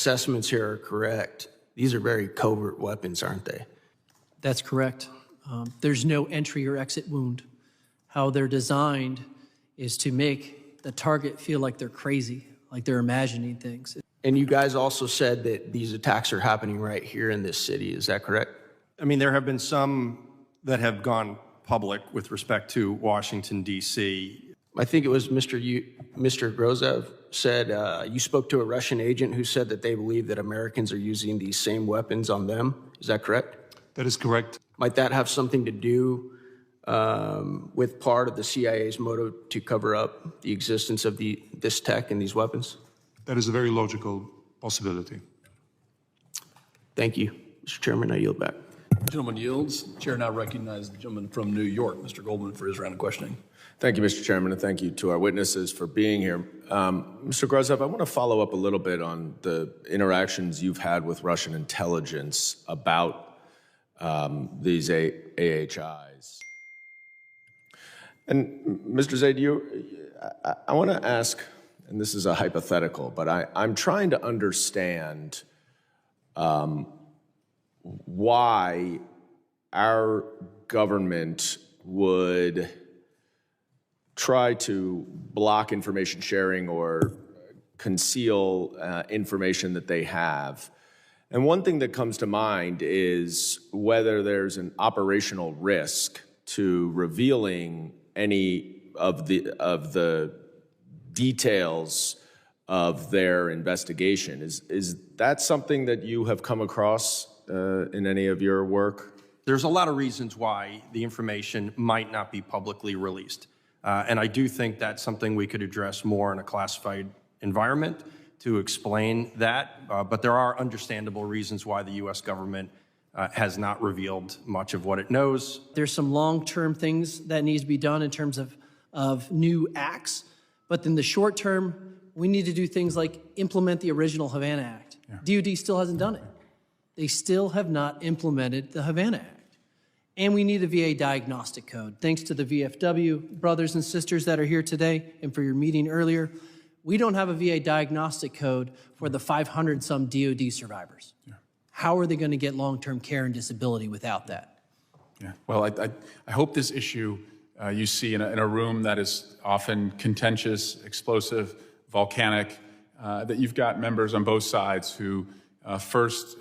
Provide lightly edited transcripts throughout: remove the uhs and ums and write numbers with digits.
assessments here are correct, these are very covert weapons, aren't they? That's correct. There's no entry or exit wound. How they're designed is to make the target feel like they're crazy, like they're imagining things. And you guys also said that these attacks are happening right here in this city. Is that correct? I mean, there have been some that have gone public with respect to Washington, D.C. I think it was Mr. Grozev said you spoke to a Russian agent who said that they believe that Americans are using these same weapons on them. Is that correct? That is correct. Might that have something to do with part of the CIA's motive to cover up the existence of this tech and these weapons? That is a very logical possibility. Thank you. Mr. Chairman, I yield back. The gentleman yields. The chair now recognizes the gentleman from New York, Mr. Goldman, for his round of questioning. Thank you, Mr. Chairman, and thank you to our witnesses for being here. Mr. Grozev, I want to follow up a little bit on the interactions you've had with Russian intelligence about these AHIs. And Mr. Zaid, I want to ask, and this is a hypothetical, but I'm trying to understand why our government would try to block information sharing or conceal information that they have. And one thing that comes to mind is whether there's an operational risk to revealing any of the details of their investigation. Is that something that you have come across in any of your work? There's a lot of reasons why the information might not be publicly released. And I do think that's something we could address more in a classified environment to explain that. But there are understandable reasons why the U.S. government has not revealed much of what it knows. There's some long-term things that needs to be done in terms of new acts. But in the short term, we need to do things like implement the original Havana Act. Yeah. DOD still hasn't done it. They still have not implemented the Havana Act. And we need a VA diagnostic code. Thanks to the VFW brothers and sisters that are here today and for your meeting earlier, we don't have a VA diagnostic code for the 500-some DOD survivors. Yeah. How are they going to get long-term care and disability without that? Yeah. Well, I hope this issue you see in a room that is often contentious, explosive, volcanic, that you've got members on both sides who first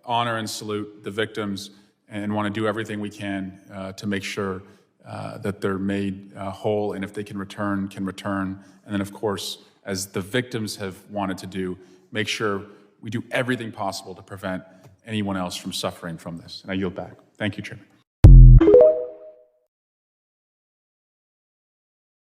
honor and salute the victims and want to do everything we can to make sure that they're made whole, and if they can return. And then, of course, as the victims have wanted to do, make sure we do everything possible to prevent anyone else from suffering from this. And I yield back. Thank you, Chairman.